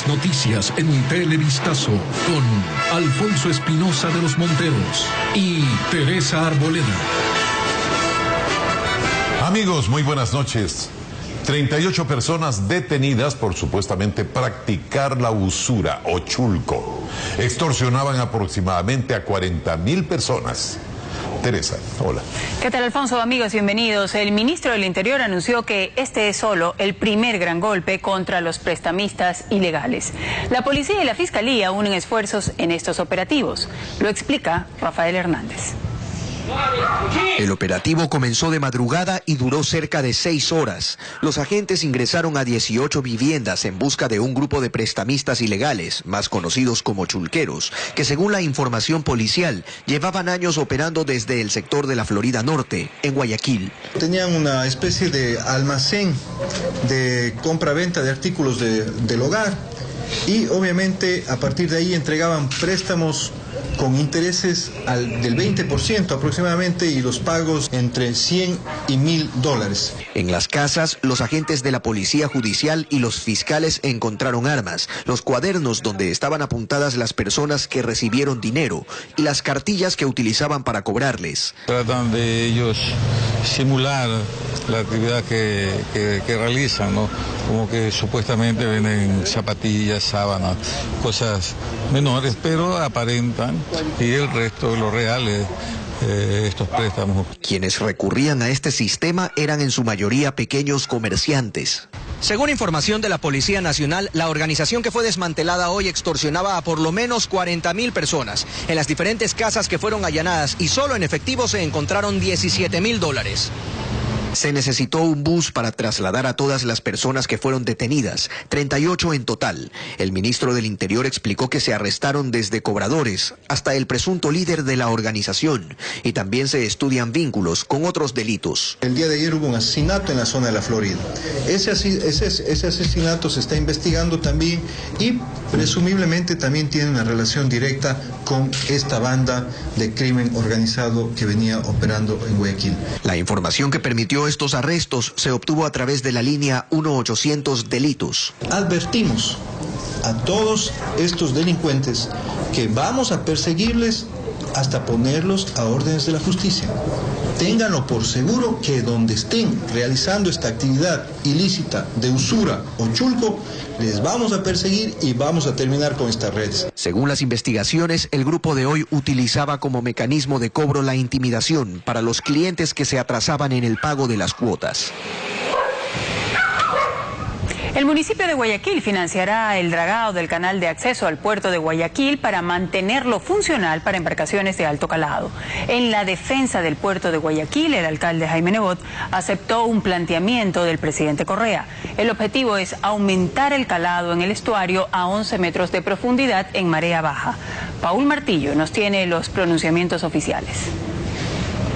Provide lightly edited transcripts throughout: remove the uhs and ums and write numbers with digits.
noticias en Televistazo con Alfonso Espinosa de los Monteros y Teresa Arboleda. Amigos, muy buenas noches. 38 personas detenidas por supuestamente practicar la usura o chulco. Extorsionaban aproximadamente a 40.000 personas. Teresa, hola. ¿Qué tal, Alfonso? Amigos, bienvenidos. El ministro del Interior anunció que este es solo el primer gran golpe contra los prestamistas ilegales. La policía y la fiscalía unen esfuerzos en estos operativos. Lo explica Rafael Hernández. El operativo comenzó de madrugada y duró cerca de 6 horas. Los agentes ingresaron a 18 viviendas en busca de un grupo de prestamistas ilegales, más conocidos como chulqueros, que según la información policial, llevaban años operando desde el sector de la Florida Norte, en Guayaquil. Tenían una especie de almacén de compra-venta de artículos del hogar y obviamente a partir de ahí entregaban préstamos con intereses del 20% aproximadamente y los pagos entre 100 y $1.000. En las casas, los agentes de la policía judicial y los fiscales encontraron armas, los cuadernos donde estaban apuntadas las personas que recibieron dinero y las cartillas que utilizaban para cobrarles. Tratan de ellos simular la actividad que realizan, ¿no? Como que supuestamente venden zapatillas, sábanas, cosas menores, pero aparentan, y el resto, lo real es estos préstamos. Quienes recurrían a este sistema eran en su mayoría pequeños comerciantes. Según información de la Policía Nacional, la organización que fue desmantelada hoy extorsionaba a por lo menos 40.000 personas en las diferentes casas que fueron allanadas y solo en efectivo se encontraron $17.000. Se necesitó un bus para trasladar a todas las personas que fueron detenidas, 38 en total. El ministro del Interior explicó que se arrestaron desde cobradores hasta el presunto líder de la organización y también se estudian vínculos con otros delitos. El día de ayer hubo un asesinato en la zona de la Florida. Ese asesinato se está investigando también y presumiblemente también tiene una relación directa con esta banda de crimen organizado que venía operando en Guayaquil. La información que permitió estos arrestos se obtuvo a través de la línea 1-800 delitos. Advertimos a todos estos delincuentes que vamos a perseguirles hasta ponerlos a órdenes de la justicia. Ténganlo por seguro que donde estén realizando esta actividad ilícita de usura o chulco, les vamos a perseguir y vamos a terminar con estas redes. Según las investigaciones, el grupo de hoy utilizaba como mecanismo de cobro la intimidación para los clientes que se atrasaban en el pago de las cuotas. El municipio de Guayaquil financiará el dragado del canal de acceso al puerto de Guayaquil para mantenerlo funcional para embarcaciones de alto calado. En la defensa del puerto de Guayaquil, el alcalde Jaime Nebot aceptó un planteamiento del presidente Correa. El objetivo es aumentar el calado en el estuario a 11 metros de profundidad en marea baja. Paul Martillo nos tiene los pronunciamientos oficiales.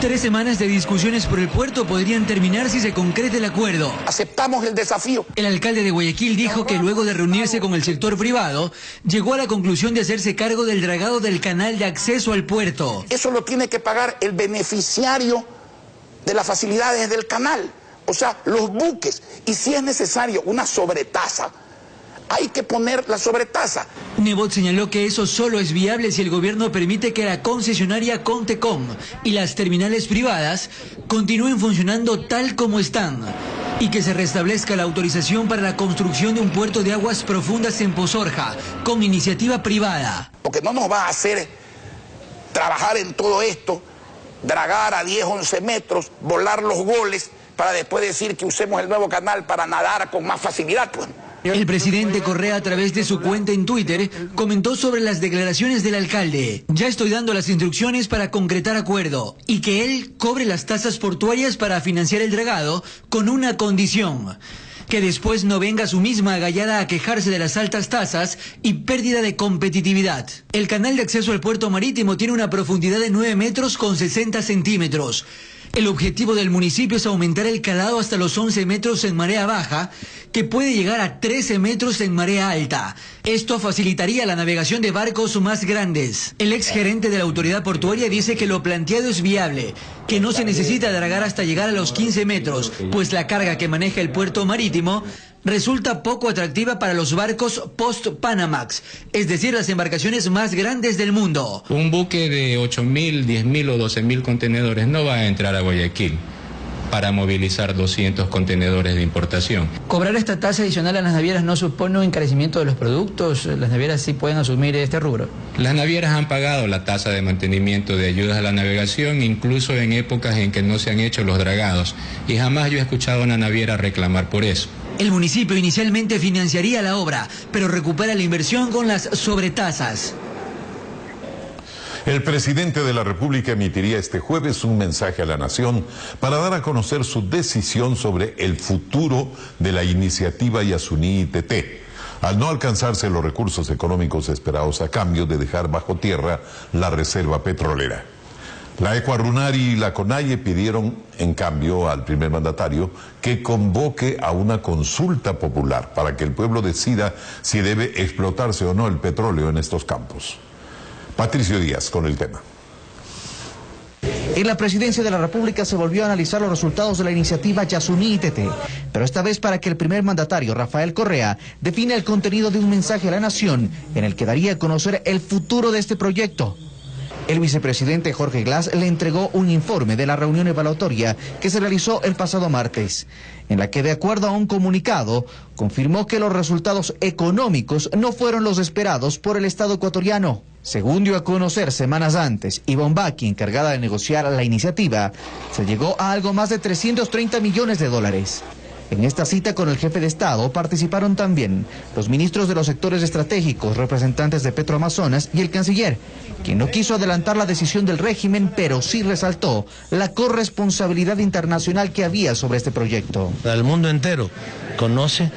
3 semanas de discusiones por el puerto podrían terminar si se concreta el acuerdo. Aceptamos el desafío. El alcalde de Guayaquil dijo que luego de reunirse con el sector privado, llegó a la conclusión de hacerse cargo del dragado del canal de acceso al puerto. Eso lo tiene que pagar el beneficiario de las facilidades del canal, o sea, los buques. Y si es necesario una sobretasa, hay que poner la sobretasa. Nebot señaló que eso solo es viable si el gobierno permite que la concesionaria Contecom y las terminales privadas continúen funcionando tal como están y que se restablezca la autorización para la construcción de un puerto de aguas profundas en Pozorja con iniciativa privada. Porque no nos va a hacer trabajar en todo esto, dragar a 10, 11 metros, volar los goles para después decir que usemos el nuevo canal para nadar con más facilidad, pues. El presidente Correa, a través de su cuenta en Twitter, comentó sobre las declaraciones del alcalde. Ya estoy dando las instrucciones para concretar acuerdo y que él cobre las tasas portuarias para financiar el dragado con una condición: que después no venga su misma agallada a quejarse de las altas tasas y pérdida de competitividad. El canal de acceso al puerto marítimo tiene una profundidad de 9 metros con 60 centímetros. El objetivo del municipio es aumentar el calado hasta los 11 metros en marea baja, que puede llegar a 13 metros en marea alta. Esto facilitaría la navegación de barcos más grandes. El exgerente de la autoridad portuaria dice que lo planteado es viable, que no se necesita dragar hasta llegar a los 15 metros, pues la carga que maneja el puerto marítimo resulta poco atractiva para los barcos post-Panamax, es decir, las embarcaciones más grandes del mundo. Un buque de 8.000, 10.000 o 12.000 contenedores no va a entrar a Guayaquil para movilizar 200 contenedores de importación. ¿Cobrar esta tasa adicional a las navieras no supone un encarecimiento de los productos? ¿Las navieras sí pueden asumir este rubro? Las navieras han pagado la tasa de mantenimiento de ayudas a la navegación, incluso en épocas en que no se han hecho los dragados, y jamás yo he escuchado a una naviera reclamar por eso. El municipio inicialmente financiaría la obra, pero recupera la inversión con las sobretasas. El presidente de la República emitiría este jueves un mensaje a la nación para dar a conocer su decisión sobre el futuro de la iniciativa Yasuní-ITT, al no alcanzarse los recursos económicos esperados a cambio de dejar bajo tierra la reserva petrolera. La Ecuarunari y la CONAIE pidieron, en cambio, al primer mandatario que convoque a una consulta popular para que el pueblo decida si debe explotarse o no el petróleo en estos campos. Patricio Díaz con el tema. En la presidencia de la República se volvió a analizar los resultados de la iniciativa Yasuní-ITT, pero esta vez para que el primer mandatario, Rafael Correa, define el contenido de un mensaje a la nación en el que daría a conocer el futuro de este proyecto. El vicepresidente Jorge Glass le entregó un informe de la reunión evaluatoria que se realizó el pasado martes, en la que, de acuerdo a un comunicado, confirmó que los resultados económicos no fueron los esperados por el Estado ecuatoriano. Según dio a conocer semanas antes, Ivonne Baki, encargada de negociar la iniciativa, se llegó a algo más de 330 millones de dólares. En esta cita con el jefe de Estado participaron también los ministros de los sectores estratégicos, representantes de Petroamazonas y el canciller, quien no quiso adelantar la decisión del régimen, pero sí resaltó la corresponsabilidad internacional que había sobre este proyecto. El mundo entero conoce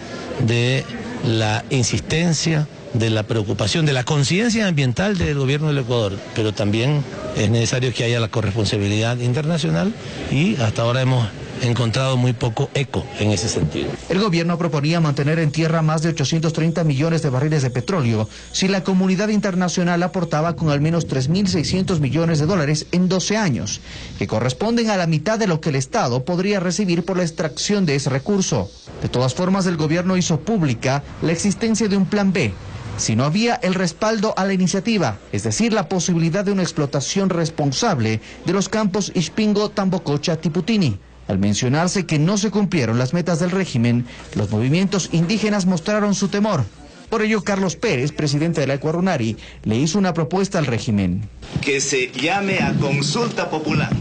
de la insistencia, de la preocupación, de la conciencia ambiental del gobierno del Ecuador, pero también es necesario que haya la corresponsabilidad internacional y hasta ahora hemos encontrado muy poco eco en ese sentido. El gobierno proponía mantener en tierra más de 830 millones de barriles de petróleo si la comunidad internacional aportaba con al menos 3.600 millones de dólares en 12 años, que corresponden a la mitad de lo que el Estado podría recibir por la extracción de ese recurso. De todas formas, el gobierno hizo pública la existencia de un plan B, si no había el respaldo a la iniciativa, es decir, la posibilidad de una explotación responsable de los campos Ixpingo, Tambococha, Tiputini. Al mencionarse que no se cumplieron las metas del régimen, los movimientos indígenas mostraron su temor. Por ello, Carlos Pérez, presidente de la Ecuarunari, le hizo una propuesta al régimen. Que se llame a consulta popular.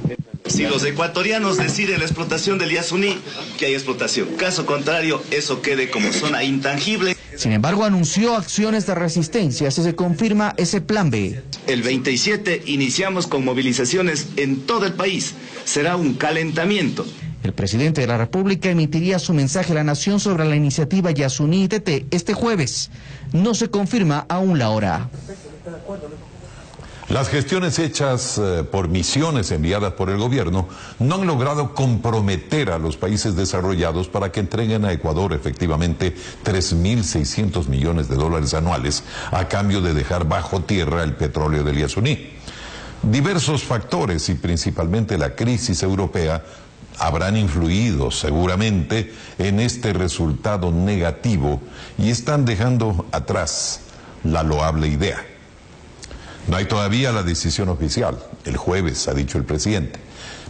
Si los ecuatorianos deciden la explotación del Yasuní, que hay explotación. Caso contrario, eso quede como zona intangible. Sin embargo, anunció acciones de resistencia si se confirma ese plan B. El 27 iniciamos con movilizaciones en todo el país. Será un calentamiento. El presidente de la República emitiría su mensaje a la nación sobre la iniciativa Yasuní-ITT este jueves. No se confirma aún la hora. Las gestiones hechas por misiones enviadas por el gobierno no han logrado comprometer a los países desarrollados para que entreguen a Ecuador efectivamente 3.600 millones de dólares anuales a cambio de dejar bajo tierra el petróleo del Yasuní. Diversos factores y principalmente la crisis europea habrán influido seguramente en este resultado negativo y están dejando atrás la loable idea. No hay todavía la decisión oficial, el jueves ha dicho el presidente,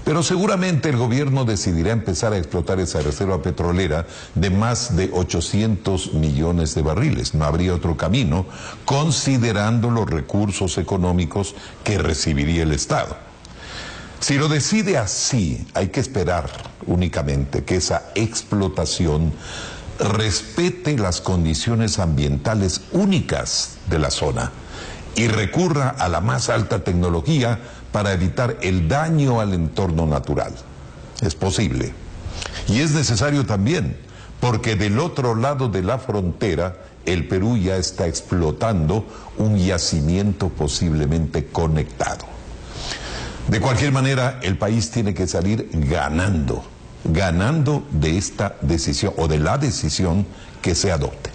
pero seguramente el gobierno decidirá empezar a explotar esa reserva petrolera de más de 800 millones de barriles. No habría otro camino, considerando los recursos económicos que recibiría el Estado. Si lo decide así, hay que esperar únicamente que esa explotación respete las condiciones ambientales únicas de la zona y recurra a la más alta tecnología para evitar el daño al entorno natural. Es posible. Y es necesario también, porque del otro lado de la frontera, el Perú ya está explotando un yacimiento posiblemente conectado. De cualquier manera, el país tiene que salir ganando de esta decisión o de la decisión que se adopte.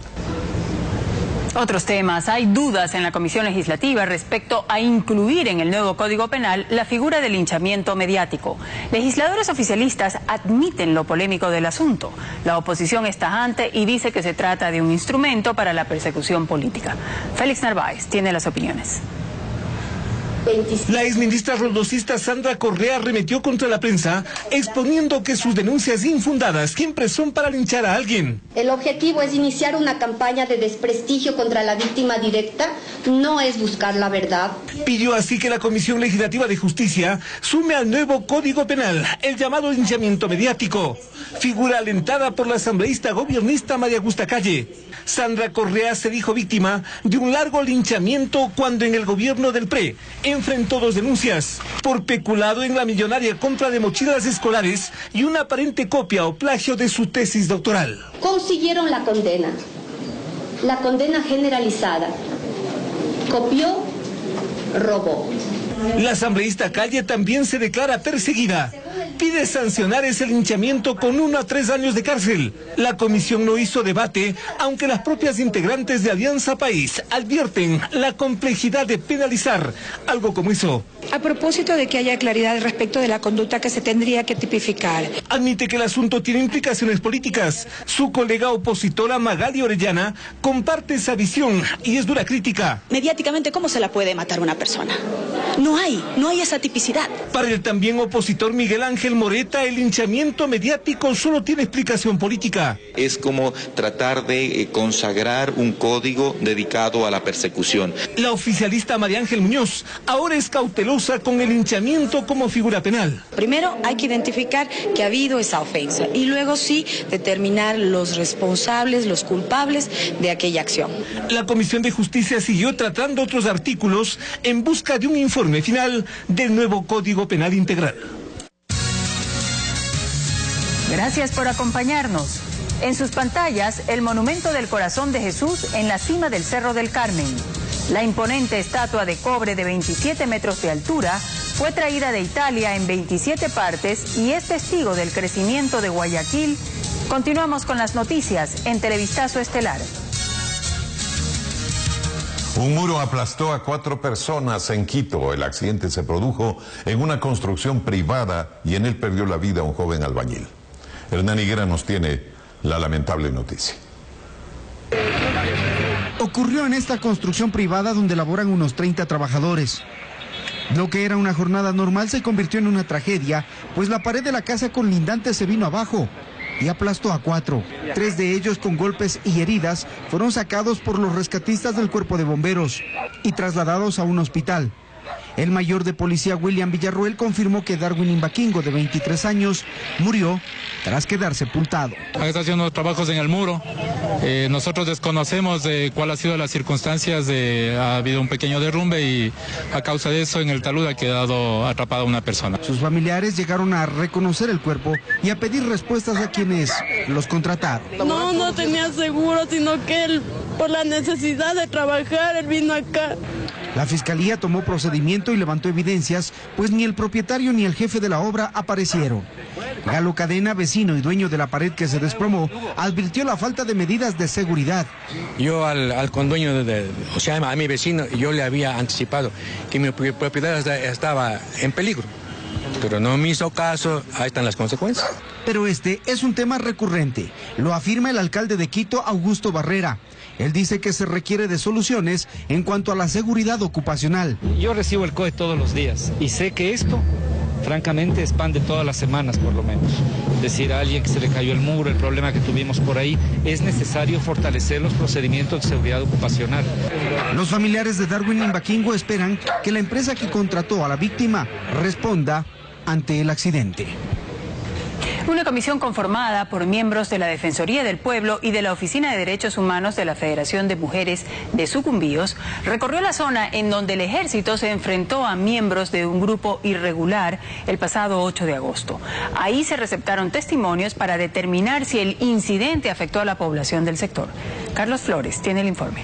Otros temas. Hay dudas en la Comisión Legislativa respecto a incluir en el nuevo Código Penal la figura del linchamiento mediático. Legisladores oficialistas admiten lo polémico del asunto. La oposición es tajante y dice que se trata de un instrumento para la persecución política. Félix Narváez tiene las opiniones. La exministra roldosista Sandra Correa arremetió contra la prensa, exponiendo que sus denuncias infundadas siempre son para linchar a alguien. El objetivo es iniciar una campaña de desprestigio contra la víctima directa, no es buscar la verdad. Pidió así que la Comisión Legislativa de Justicia sume al nuevo Código Penal el llamado linchamiento mediático, figura alentada por la asambleísta gobernista María Augusta Calle. Sandra Correa se dijo víctima de un largo linchamiento cuando en el gobierno del PRE enfrentó 2 denuncias por peculado en la millonaria compra de mochilas escolares y una aparente copia o plagio de su tesis doctoral. Consiguieron la condena generalizada. Copió, robó. La asambleísta Calle también se declara perseguida. Pide sancionar ese linchamiento con 1 a 3 años de cárcel. La comisión no hizo debate, aunque las propias integrantes de Alianza País advierten la complejidad de penalizar algo como eso. A propósito de que haya claridad respecto de la conducta que se tendría que tipificar. Admite que el asunto tiene implicaciones políticas. Su colega opositora Magali Orellana comparte esa visión y es dura crítica. Mediáticamente, ¿cómo se la puede matar una persona? No hay esa tipicidad. Para el también opositor Miguel Ángel Moreta, el linchamiento mediático solo tiene explicación política. Es como tratar de consagrar un código dedicado a la persecución. La oficialista María Ángel Muñoz ahora es cautelosa con el linchamiento como figura penal. Primero hay que identificar que ha habido esa ofensa y luego sí determinar los responsables, los culpables de aquella acción. La Comisión de Justicia siguió tratando otros artículos en busca de un informe final del nuevo Código Penal Integral. Gracias por acompañarnos. En sus pantallas, el monumento del Corazón de Jesús en la cima del Cerro del Carmen. La imponente estatua de cobre de 27 metros de altura fue traída de Italia en 27 partes y es testigo del crecimiento de Guayaquil. Continuamos con las noticias en Televistazo Estelar. Un muro aplastó a 4 personas en Quito. El accidente se produjo en una construcción privada y en él perdió la vida un joven albañil. Hernán Higuera nos tiene la lamentable noticia. Ocurrió en esta construcción privada donde laboran unos 30 trabajadores. Lo que era una jornada normal se convirtió en una tragedia, pues la pared de la casa colindante se vino abajo y aplastó a 4. 3 de ellos con golpes y heridas fueron sacados por los rescatistas del cuerpo de bomberos y trasladados a un hospital. El mayor de policía William Villarroel confirmó que Darwin Imbaquingo, de 23 años, murió tras quedar sepultado. Está haciendo trabajos en el muro. Nosotros desconocemos cuáles han sido las circunstancias. Ha habido un pequeño derrumbe y a causa de eso en el talud ha quedado atrapada una persona. Sus familiares llegaron a reconocer el cuerpo y a pedir respuestas a quienes los contrataron. No tenía seguro, sino que él, por la necesidad de trabajar, él vino acá. La fiscalía tomó procedimiento y levantó evidencias, pues ni el propietario ni el jefe de la obra aparecieron. Galo Cadena, vecino y dueño de la pared que se desplomó, advirtió la falta de medidas de seguridad. Yo al condueño, o sea, a mi vecino, yo le había anticipado que mi propiedad estaba en peligro, pero no me hizo caso, ahí están las consecuencias. Pero este es un tema recurrente, lo afirma el alcalde de Quito, Augusto Barrera. Él dice que se requiere de soluciones en cuanto a la seguridad ocupacional. Yo recibo el COE todos los días y sé que esto, francamente, expande todas las semanas por lo menos. Decir a alguien que se le cayó el muro, el problema que tuvimos por ahí, es necesario fortalecer los procedimientos de seguridad ocupacional. Los familiares de Darwin Imbaquingo esperan que la empresa que contrató a la víctima responda ante el accidente. Una comisión conformada por miembros de la Defensoría del Pueblo y de la Oficina de Derechos Humanos de la Federación de Mujeres de Sucumbíos recorrió la zona en donde el ejército se enfrentó a miembros de un grupo irregular el pasado 8 de agosto. Ahí se receptaron testimonios para determinar si el incidente afectó a la población del sector. Carlos Flores tiene el informe.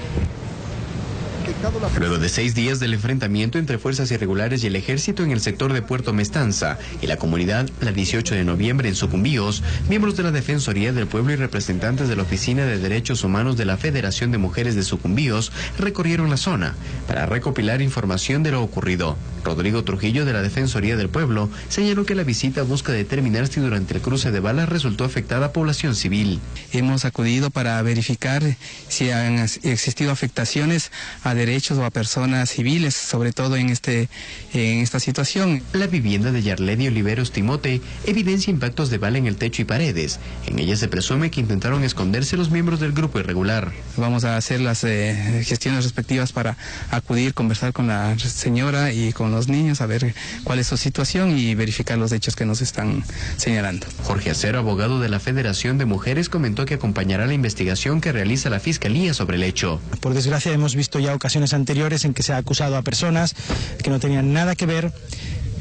afectado la... Luego de 6 días del enfrentamiento entre fuerzas irregulares y el ejército en el sector de Puerto Mestanza y la comunidad, el 18 de noviembre en Sucumbíos, miembros de la Defensoría del Pueblo y representantes de la Oficina de Derechos Humanos de la Federación de Mujeres de Sucumbíos recorrieron la zona para recopilar información de lo ocurrido. Rodrigo Trujillo, de la Defensoría del Pueblo, señaló que la visita busca determinar si durante el cruce de balas resultó afectada población civil. Hemos acudido para verificar si han existido afectaciones a derechos o a personas civiles, sobre todo en esta situación. La vivienda de Yarleni Oliveros Timote evidencia impactos de bala en el techo y paredes. En ella se presume que intentaron esconderse los miembros del grupo irregular. Vamos a hacer las gestiones respectivas para acudir, conversar con la señora y con los niños, a ver cuál es su situación y verificar los hechos que nos están señalando. Jorge Acero, abogado de la Federación de Mujeres, comentó que acompañará la investigación que realiza la Fiscalía sobre el hecho. Por desgracia hemos visto ya ocasiones anteriores en que se ha acusado a personas que no tenían nada que ver,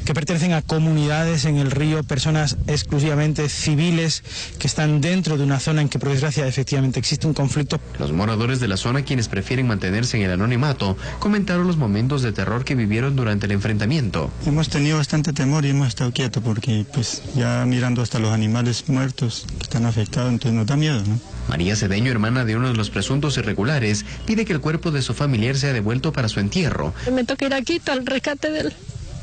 que pertenecen a comunidades en el río, personas exclusivamente civiles que están dentro de una zona en que por desgracia efectivamente existe un conflicto. Los moradores de la zona, quienes prefieren mantenerse en el anonimato, comentaron los momentos de terror que vivieron durante el enfrentamiento. Hemos tenido bastante temor y hemos estado quietos porque pues ya mirando hasta los animales muertos que están afectados, entonces nos da miedo, ¿no? María Cedeño, hermana de uno de los presuntos irregulares, pide que el cuerpo de su familiar sea devuelto para su entierro. Me toca ir a Quito al rescate de él.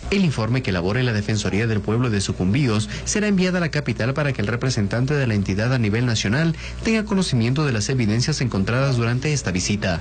El informe que elabora la Defensoría del Pueblo de Sucumbíos será enviada a la capital para que el representante de la entidad a nivel nacional tenga conocimiento de las evidencias encontradas durante esta visita.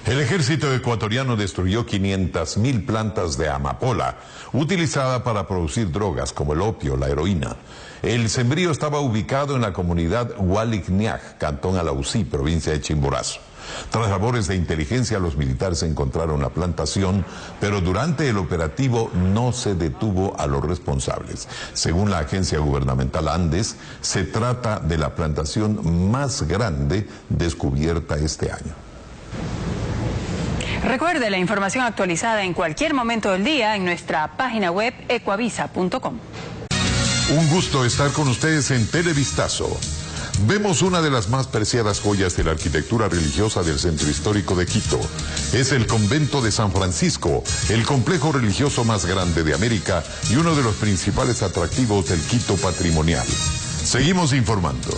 El ejército ecuatoriano destruyó 500.000 plantas de amapola, utilizada para producir drogas como el opio, la heroína. El sembrío estaba ubicado en la comunidad Hualicniaj, cantón Alausí, provincia de Chimborazo. Tras labores de inteligencia, los militares encontraron la plantación, pero durante el operativo no se detuvo a los responsables. Según la agencia gubernamental Andes, se trata de la plantación más grande descubierta este año. Recuerde la información actualizada en cualquier momento del día en nuestra página web ecuavisa.com. Un gusto estar con ustedes en Televistazo. Vemos una de las más preciadas joyas de la arquitectura religiosa del centro histórico de Quito. Es el convento de San Francisco, el complejo religioso más grande de América y uno de los principales atractivos del Quito patrimonial. Seguimos informando.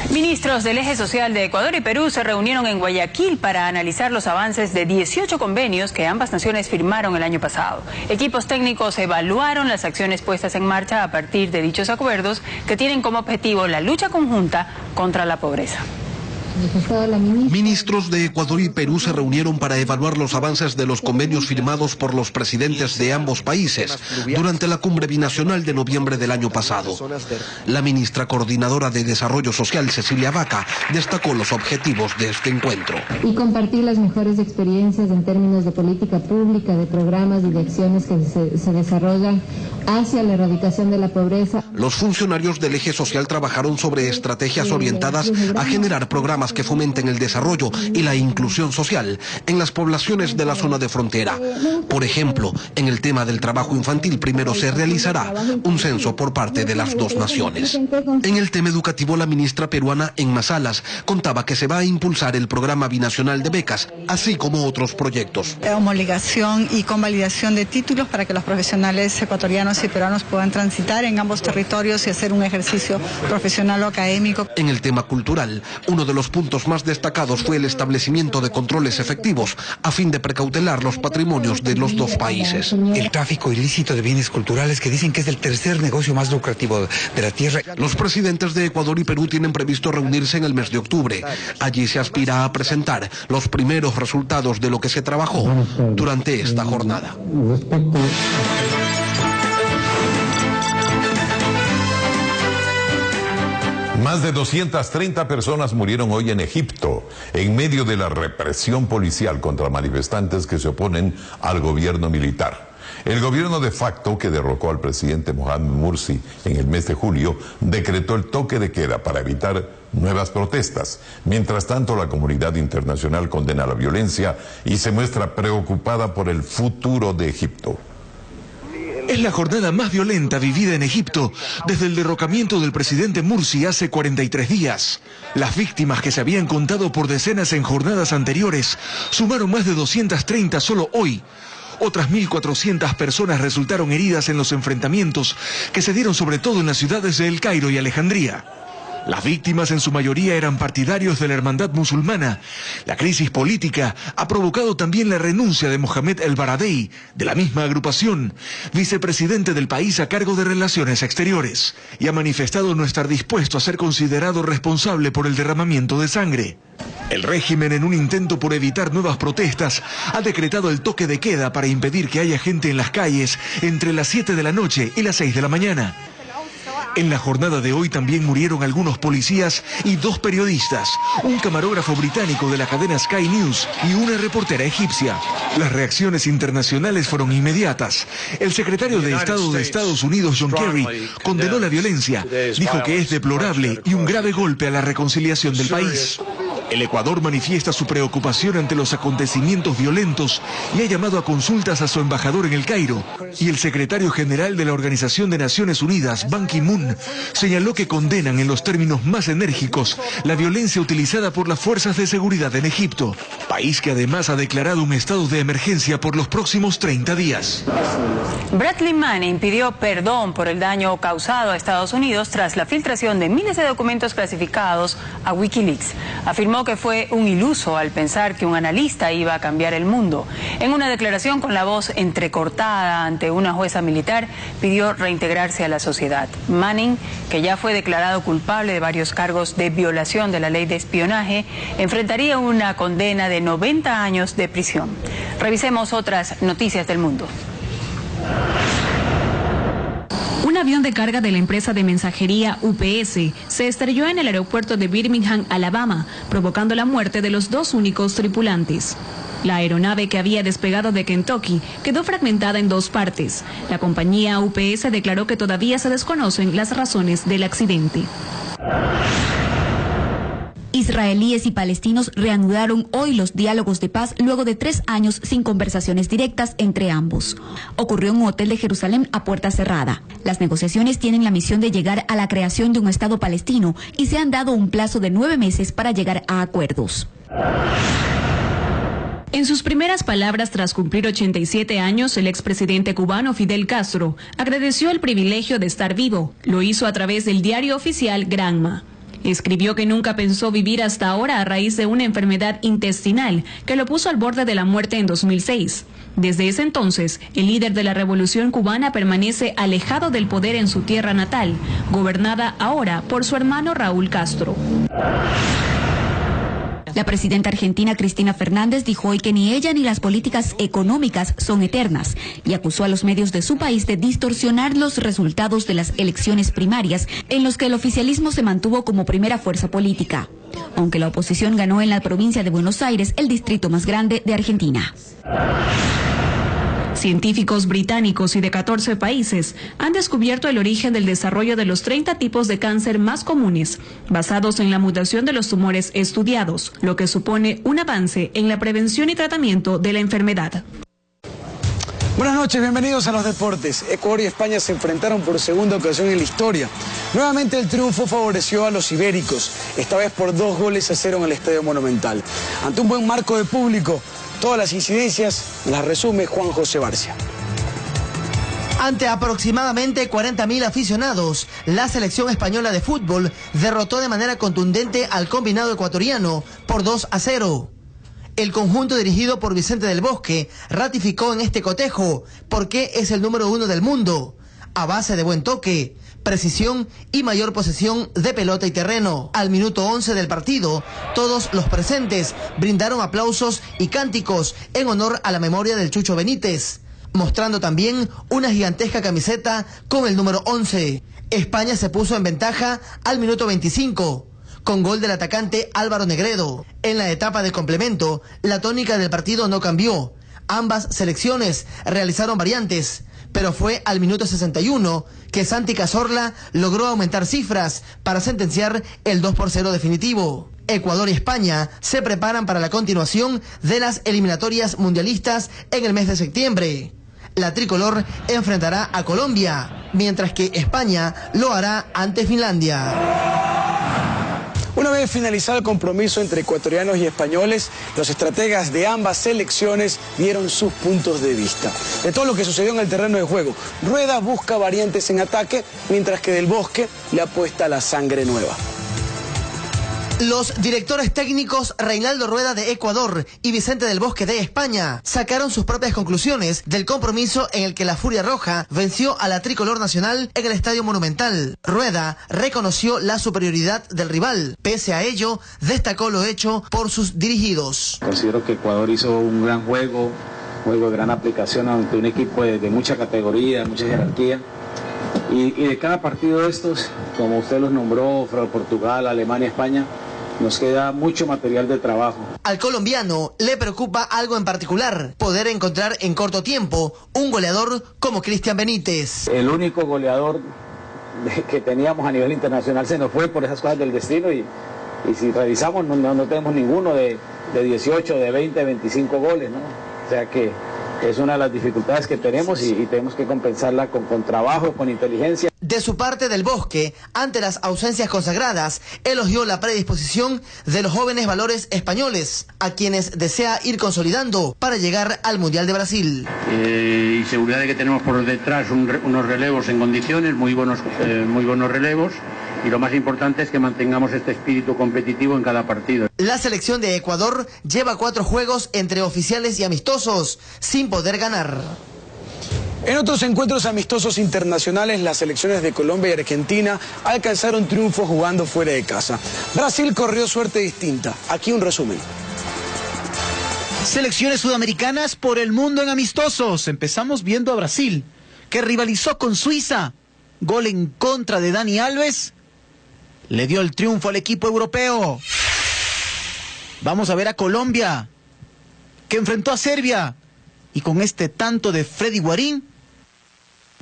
Ministros del Eje Social de Ecuador y Perú se reunieron en Guayaquil para analizar los avances de 18 convenios que ambas naciones firmaron el año pasado. Equipos técnicos evaluaron las acciones puestas en marcha a partir de dichos acuerdos que tienen como objetivo la lucha conjunta contra la pobreza. Ministros de Ecuador y Perú se reunieron para evaluar los avances de los convenios firmados por los presidentes de ambos países durante la cumbre binacional de noviembre del año pasado. La ministra coordinadora de Desarrollo Social, Cecilia Vaca, destacó los objetivos de este encuentro. Y compartir las mejores experiencias en términos de política pública, de programas y de acciones que se desarrollan hacia la erradicación de la pobreza. Los funcionarios del Eje Social trabajaron sobre estrategias orientadas a generar programas que fomenten el desarrollo y la inclusión social en las poblaciones de la zona de frontera. Por ejemplo, en el tema del trabajo infantil, primero se realizará un censo por parte de las dos naciones. En el tema educativo, la ministra peruana Emma Salas contaba que se va a impulsar el programa binacional de becas, así como otros proyectos. Homologación y convalidación de títulos para que los profesionales ecuatorianos y peruanos puedan transitar en ambos territorios y hacer un ejercicio profesional o académico. En el tema cultural, uno de los puntos más destacados fue el establecimiento de controles efectivos a fin de precautelar los patrimonios de los dos países. El tráfico ilícito de bienes culturales, que dicen que es el tercer negocio más lucrativo de la tierra. Los presidentes de Ecuador y Perú tienen previsto reunirse en el mes de octubre. Allí se aspira a presentar los primeros resultados de lo que se trabajó durante esta jornada. Más de 230 personas murieron hoy en Egipto, en medio de la represión policial contra manifestantes que se oponen al gobierno militar. El gobierno de facto, que derrocó al presidente Mohamed Morsi en el mes de julio, decretó el toque de queda para evitar nuevas protestas. Mientras tanto, la comunidad internacional condena la violencia y se muestra preocupada por el futuro de Egipto. Es la jornada más violenta vivida en Egipto desde el derrocamiento del presidente Mursi hace 43 días. Las víctimas, que se habían contado por decenas en jornadas anteriores, sumaron más de 230 solo hoy. Otras 1.400 personas resultaron heridas en los enfrentamientos que se dieron sobre todo en las ciudades de El Cairo y Alejandría. Las víctimas en su mayoría eran partidarios de la hermandad musulmana. La crisis política ha provocado también la renuncia de Mohamed El Baradei, de la misma agrupación, vicepresidente del país a cargo de Relaciones Exteriores, y ha manifestado no estar dispuesto a ser considerado responsable por el derramamiento de sangre. El régimen, en un intento por evitar nuevas protestas, ha decretado el toque de queda para impedir que haya gente en las calles entre las 7 de la noche y las 6 de la mañana. En la jornada de hoy también murieron algunos policías y 2 periodistas, un camarógrafo británico de la cadena Sky News y una reportera egipcia. Las reacciones internacionales fueron inmediatas. El secretario de Estado de Estados Unidos, John Kerry, condenó la violencia, dijo que es deplorable y un grave golpe a la reconciliación del país. El Ecuador manifiesta su preocupación ante los acontecimientos violentos y ha llamado a consultas a su embajador en El Cairo. Y el secretario general de la Organización de Naciones Unidas, Ban Ki-moon, señaló que condenan en los términos más enérgicos la violencia utilizada por las fuerzas de seguridad en Egipto, país que además ha declarado un estado de emergencia por los próximos 30 días. Bradley Manning pidió perdón por el daño causado a Estados Unidos tras la filtración de miles de documentos clasificados a Wikileaks. Afirmó que fue un iluso al pensar que un analista iba a cambiar el mundo. En una declaración con la voz entrecortada ante una jueza militar, pidió reintegrarse a la sociedad. Manning, que ya fue declarado culpable de varios cargos de violación de la ley de espionaje, enfrentaría una condena de 90 años de prisión. Revisemos otras noticias del mundo. Un avión de carga de la empresa de mensajería UPS se estrelló en el aeropuerto de Birmingham, Alabama, provocando la muerte de los 2 únicos tripulantes. La aeronave, que había despegado de Kentucky, quedó fragmentada en 2 partes. La compañía UPS declaró que todavía se desconocen las razones del accidente. Israelíes y palestinos reanudaron hoy los diálogos de paz luego de 3 años sin conversaciones directas entre ambos. Ocurrió en un hotel de Jerusalén a puerta cerrada. Las negociaciones tienen la misión de llegar a la creación de un Estado palestino y se han dado un plazo de 9 meses para llegar a acuerdos. En sus primeras palabras tras cumplir 87 años, el expresidente cubano Fidel Castro agradeció el privilegio de estar vivo. Lo hizo a través del diario oficial Granma. Escribió que nunca pensó vivir hasta ahora a raíz de una enfermedad intestinal que lo puso al borde de la muerte en 2006. Desde ese entonces, el líder de la revolución cubana permanece alejado del poder en su tierra natal, gobernada ahora por su hermano Raúl Castro. La presidenta argentina Cristina Fernández dijo hoy que ni ella ni las políticas económicas son eternas y acusó a los medios de su país de distorsionar los resultados de las elecciones primarias en los que el oficialismo se mantuvo como primera fuerza política, aunque la oposición ganó en la provincia de Buenos Aires, el distrito más grande de Argentina. Científicos británicos y de 14 países han descubierto el origen del desarrollo de los 30 tipos de cáncer más comunes, basados en la mutación de los tumores estudiados, lo que supone un avance en la prevención y tratamiento de la enfermedad. Buenas noches, bienvenidos a los deportes. Ecuador y España se enfrentaron por segunda ocasión en la historia. Nuevamente el triunfo favoreció a los ibéricos, esta vez por 2-0 en el Estadio Monumental. Ante un buen marco de público, todas las incidencias las resume Juan José Barcia. Ante aproximadamente 40.000 aficionados, la selección española de fútbol derrotó de manera contundente al combinado ecuatoriano por 2-0. El conjunto dirigido por Vicente del Bosque ratificó en este cotejo por qué es el número 1 del mundo, a base de buen toque, precisión y mayor posesión de pelota y terreno. Al minuto 11 del partido, todos los presentes brindaron aplausos y cánticos en honor a la memoria del Chucho Benítez, mostrando también una gigantesca camiseta con el número 11. España se puso en ventaja al minuto 25, con gol del atacante Álvaro Negredo. En la etapa de complemento, la tónica del partido no cambió. Ambas selecciones realizaron variantes, pero fue al minuto 61 que Santi Cazorla logró aumentar cifras para sentenciar el 2-0 definitivo. Ecuador y España se preparan para la continuación de las eliminatorias mundialistas en el mes de septiembre. La tricolor enfrentará a Colombia, mientras que España lo hará ante Finlandia. Una vez finalizado el compromiso entre ecuatorianos y españoles, los estrategas de ambas selecciones dieron sus puntos de vista. De todo lo que sucedió en el terreno de juego, Rueda busca variantes en ataque, mientras que Del Bosque le apuesta la sangre nueva. Los directores técnicos Reinaldo Rueda de Ecuador y Vicente Del Bosque de España sacaron sus propias conclusiones del compromiso en el que la Furia Roja venció a la tricolor nacional en el Estadio Monumental. Rueda reconoció la superioridad del rival. Pese a ello, destacó lo hecho por sus dirigidos. Considero que Ecuador hizo un gran juego de gran aplicación ante un equipo de mucha categoría, mucha jerarquía. Y de cada partido de estos, como usted los nombró, Portugal, Alemania, España, nos queda mucho material de trabajo. Al colombiano le preocupa algo en particular: poder encontrar en corto tiempo un goleador como Cristian Benítez. El único goleador que teníamos a nivel internacional se nos fue por esas cosas del destino y si revisamos no tenemos ninguno de 18, de 20, 25 goles, ¿no? O sea que es una de las dificultades que tenemos y tenemos que compensarla con trabajo, con inteligencia. De su parte, Del Bosque, ante las ausencias consagradas, elogió la predisposición de los jóvenes valores españoles, a quienes desea ir consolidando para llegar al Mundial de Brasil. Y seguridad de que tenemos por detrás unos relevos en condiciones, muy buenos relevos. Y lo más importante es que mantengamos este espíritu competitivo en cada partido. La selección de Ecuador lleva 4 juegos entre oficiales y amistosos, sin poder ganar. En otros encuentros amistosos internacionales, las selecciones de Colombia y Argentina alcanzaron triunfo jugando fuera de casa. Brasil corrió suerte distinta. Aquí un resumen. Selecciones sudamericanas por el mundo en amistosos. Empezamos viendo a Brasil, que rivalizó con Suiza. Gol en contra de Dani Alves le dio el triunfo al equipo europeo. Vamos a ver a Colombia, que enfrentó a Serbia y con este tanto de Freddy Guarín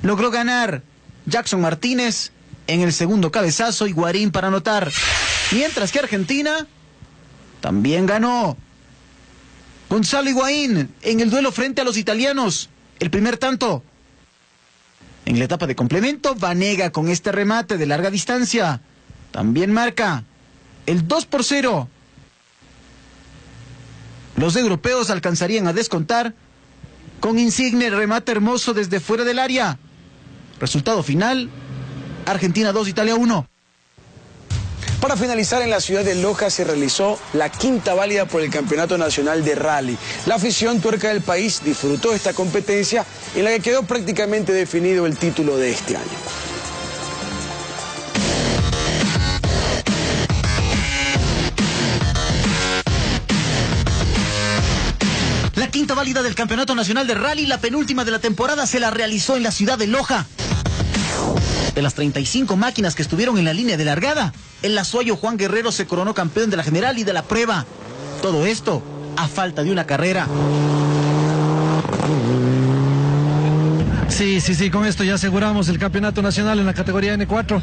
logró ganar. Jackson Martínez en el segundo cabezazo y Guarín para anotar. Mientras que Argentina también ganó. Gonzalo Higuaín en el duelo frente a los italianos, el primer tanto. En la etapa de complemento, Vanega con este remate de larga distancia también marca el 2-0. Los europeos alcanzarían a descontar con Insigne, remate hermoso desde fuera del área. Resultado final, Argentina 2, Italia 1. Para finalizar, en la ciudad de Loja se realizó la quinta válida por el Campeonato Nacional de Rally. La afición tuerca del país disfrutó esta competencia en la que quedó prácticamente definido el título de este año. La quinta válida del Campeonato Nacional de Rally, la penúltima de la temporada, se la realizó en la ciudad de Loja. De las 35 máquinas que estuvieron en la línea de largada, el lazuayo Juan Guerrero se coronó campeón de la general y de la prueba. Todo esto a falta de una carrera. Sí, con esto ya aseguramos el campeonato nacional en la categoría N4.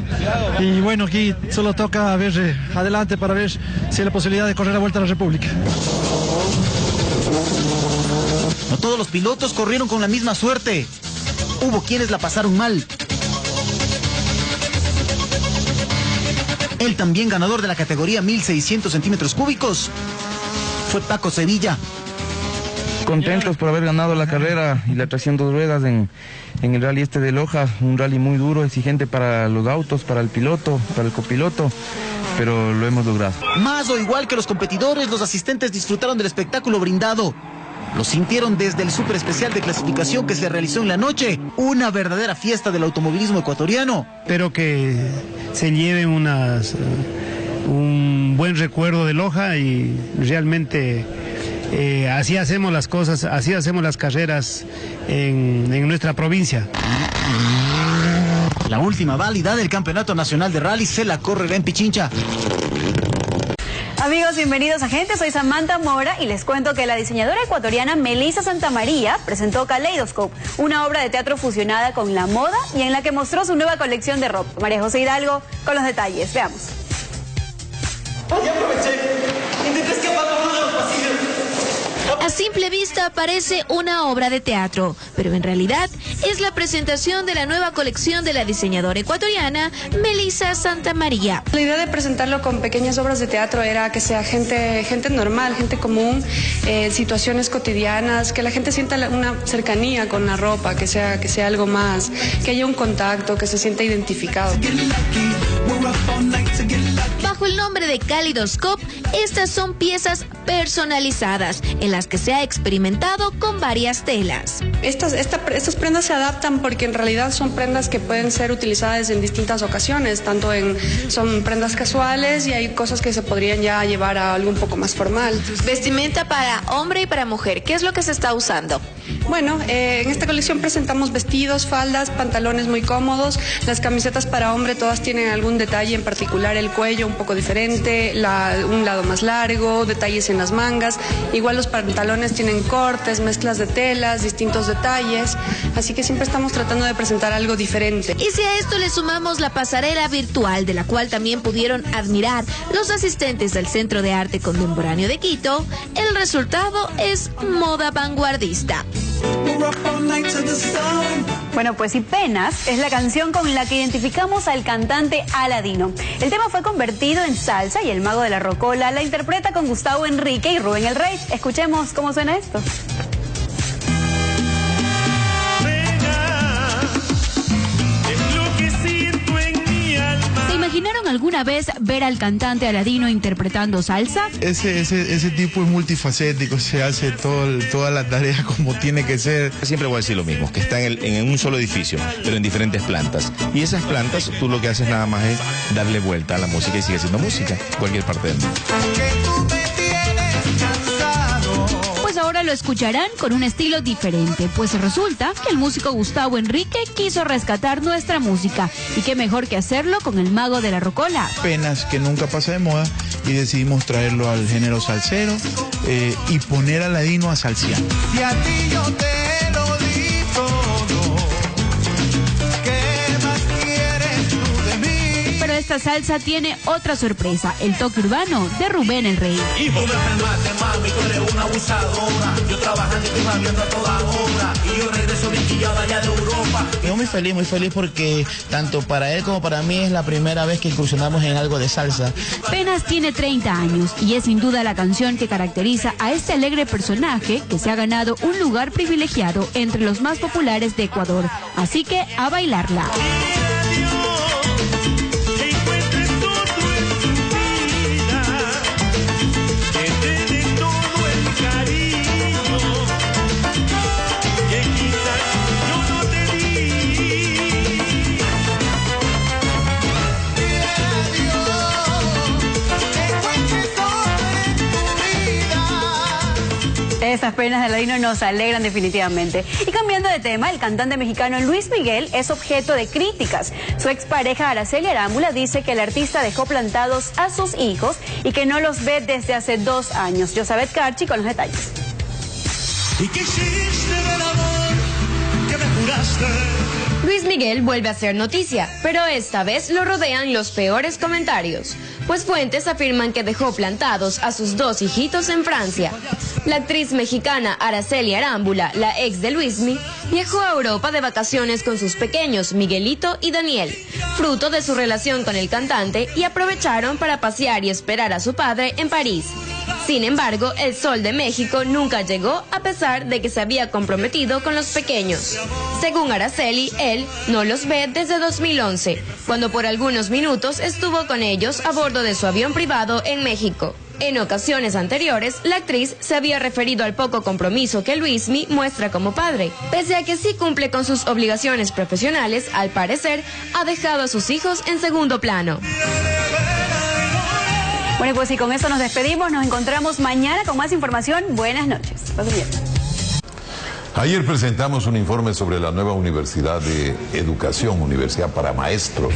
Y bueno, aquí solo toca ver adelante para ver si hay la posibilidad de correr a Vuelta a la República. No todos los pilotos corrieron con la misma suerte. Hubo quienes la pasaron mal. El también ganador de la categoría 1600 centímetros cúbicos fue Paco Sevilla. Contentos por haber ganado la carrera y la tracción 2 ruedas en el rally este de Loja, un rally muy duro, exigente para los autos, para el piloto, para el copiloto, pero lo hemos logrado. Más o igual que los competidores, los asistentes disfrutaron del espectáculo brindado. Lo sintieron desde el súper especial de clasificación que se realizó en la noche, una verdadera fiesta del automovilismo ecuatoriano. Espero que se lleven un buen recuerdo de Loja y realmente así hacemos las cosas, así hacemos las carreras en nuestra provincia. La última válida del Campeonato Nacional de Rally se la correrá en Pichincha. Amigos, bienvenidos a Gente, soy Samantha Mora y les cuento que la diseñadora ecuatoriana Melissa Santamaría presentó Kaleidoscope, una obra de teatro fusionada con la moda y en la que mostró su nueva colección de ropa. María José Hidalgo con los detalles, veamos. Ya aproveché, intenté escapar por uno de los pasillos. A simple vista parece una obra de teatro, pero en realidad es la presentación de la nueva colección de la diseñadora ecuatoriana Melissa Santamaría. La idea de presentarlo con pequeñas obras de teatro era que sea gente normal, gente común, situaciones cotidianas, que la gente sienta una cercanía con la ropa, que sea algo más, que haya un contacto, que se sienta identificado. Bajo el nombre de Kaleidoscope, estas son piezas personalizadas en las que se ha experimentado con varias telas. Estas prendas se adaptan porque en realidad son prendas que pueden ser utilizadas en distintas ocasiones, son prendas casuales y hay cosas que se podrían ya llevar a algo un poco más formal. Vestimenta para hombre y para mujer, ¿qué es lo que se está usando? Bueno, en esta colección presentamos vestidos, faldas, pantalones muy cómodos. Las camisetas para hombre todas tienen algún detalle en particular, el cuello un poco diferente, un lado más largo, detalles en las mangas. Igual los pantalones tienen cortes, mezclas de telas, distintos detalles. Así que siempre estamos tratando de presentar algo diferente. Y si a esto le sumamos la pasarela virtual, de la cual también pudieron admirar los asistentes del Centro de Arte Contemporáneo de Quito, el resultado es moda vanguardista. Bueno, pues y Penas es la canción con la que identificamos al cantante Aladino. El tema fue convertido en salsa y el mago de la rocola la interpreta con Gustavo Enrique y Rubén el Rey. Escuchemos cómo suena esto. ¿Imaginaron alguna vez ver al cantante Aladino interpretando salsa? Ese tipo es multifacético, se hace toda la tarea como tiene que ser. Siempre voy a decir lo mismo, que está en un solo edificio, pero en diferentes plantas. Y esas plantas, tú lo que haces nada más es darle vuelta a la música y sigue siendo música, cualquier parte del mundo. Pues ahora lo escucharán con un estilo diferente, pues resulta que el músico Gustavo Enrique quiso rescatar nuestra música, y qué mejor que hacerlo con el mago de la rocola. Penas que nunca pasa de moda y decidimos traerlo al género salsero y poner a Aladino a salsear. Si a ti yo te lo di todo, ¿qué más quieres tú de mí? Pero esta salsa tiene otra sorpresa, el toque urbano de Rubén el Rey. Hijo de mami, tú eres una abusadora. Yo trabajando y tú rabiando a toda hora. Y yo regreso liquillada allá de Europa. Yo muy feliz porque tanto para él como para mí es la primera vez que incursionamos en algo de salsa. Penas tiene 30 años y es sin duda la canción que caracteriza a este alegre personaje que se ha ganado un lugar privilegiado entre los más populares de Ecuador. Así que a bailarla. Esas penas de Aladino nos alegran definitivamente. Y cambiando de tema, el cantante mexicano Luis Miguel es objeto de críticas. Su expareja Araceli Arámbula dice que el artista dejó plantados a sus hijos y que no los ve desde hace 2 años. Yosabet Carchi con los detalles. ¿Y qué hiciste del amor que me juraste? Luis Miguel vuelve a hacer noticia, pero esta vez lo rodean los peores comentarios, pues fuentes afirman que dejó plantados a sus 2 hijitos en Francia. La actriz mexicana Araceli Arámbula, la ex de Luismi, viajó a Europa de vacaciones con sus pequeños Miguelito y Daniel, fruto de su relación con el cantante, y aprovecharon para pasear y esperar a su padre en París. Sin embargo, el Sol de México nunca llegó a pesar de que se había comprometido con los pequeños. Según Araceli, él no los ve desde 2011, cuando por algunos minutos estuvo con ellos a bordo de su avión privado en México. En ocasiones anteriores, la actriz se había referido al poco compromiso que Luismi muestra como padre. Pese a que sí cumple con sus obligaciones profesionales, al parecer ha dejado a sus hijos en segundo plano. Bueno, pues y con eso nos despedimos. Nos encontramos mañana con más información. Buenas noches. Pasen bien. Ayer presentamos un informe sobre la nueva Universidad de Educación, Universidad para Maestros,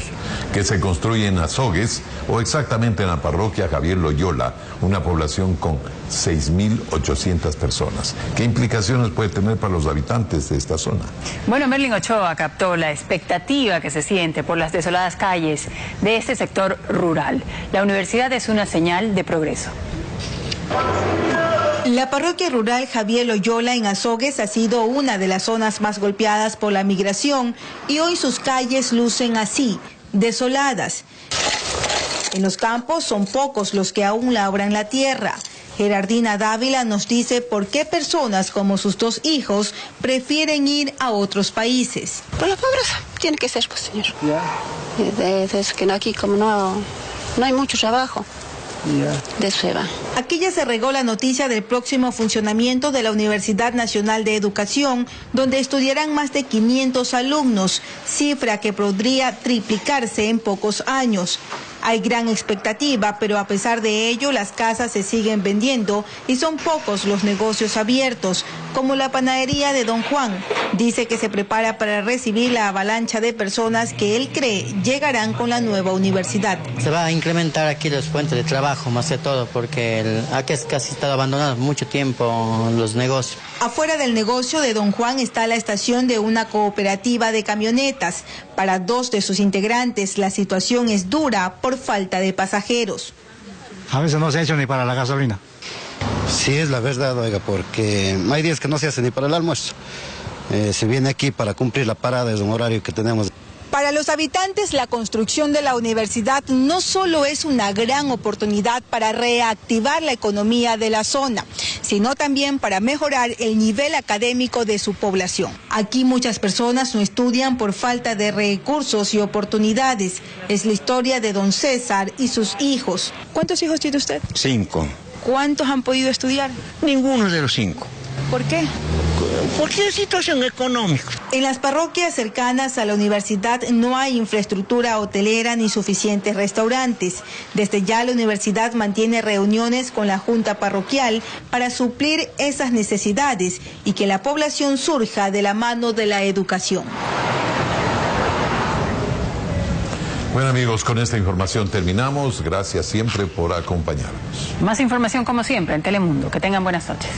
que se construye en Azogues, o exactamente en la parroquia Javier Loyola, una población con 6.800 personas. ¿Qué implicaciones puede tener para los habitantes de esta zona? Bueno, Merlin Ochoa captó la expectativa que se siente por las desoladas calles de este sector rural. La universidad es una señal de progreso. La parroquia rural Javier Loyola en Azogues ha sido una de las zonas más golpeadas por la migración y hoy sus calles lucen así, desoladas. En los campos son pocos los que aún labran la tierra. Gerardina Dávila nos dice por qué personas como sus 2 hijos prefieren ir a otros países. Por la pobreza, tiene que ser, pues, señor. Es que aquí como no hay mucho trabajo. De eso se va. Aquí ya se regó la noticia del próximo funcionamiento de la Universidad Nacional de Educación, donde estudiarán más de 500 alumnos, cifra que podría triplicarse en pocos años. Hay gran expectativa, pero a pesar de ello, las casas se siguen vendiendo y son pocos los negocios abiertos, como la panadería de Don Juan. Dice que se prepara para recibir la avalancha de personas que él cree llegarán con la nueva universidad. Se va a incrementar aquí los fuentes de trabajo, más que todo, porque aquí es casi estado abandonado mucho tiempo los negocios. Afuera del negocio de Don Juan está la estación de una cooperativa de camionetas. Para 2 de sus integrantes la situación es dura por falta de pasajeros. A veces no se ha hecho ni para la gasolina. Sí, es la verdad, oiga, porque hay días que no se hace ni para el almuerzo. Se viene aquí para cumplir la parada, es un horario que tenemos. Para los habitantes, la construcción de la universidad no solo es una gran oportunidad para reactivar la economía de la zona, sino también para mejorar el nivel académico de su población. Aquí muchas personas no estudian por falta de recursos y oportunidades. Es la historia de don César y sus hijos. ¿Cuántos hijos tiene usted? 5. ¿Cuántos han podido estudiar? Ninguno de los 5. ¿Por qué? Porque la situación económica. En las parroquias cercanas a la universidad no hay infraestructura hotelera ni suficientes restaurantes. Desde ya la universidad mantiene reuniones con la junta parroquial para suplir esas necesidades y que la población surja de la mano de la educación. Bueno amigos, con esta información terminamos. Gracias siempre por acompañarnos. Más información como siempre en Telemundo. Que tengan buenas noches.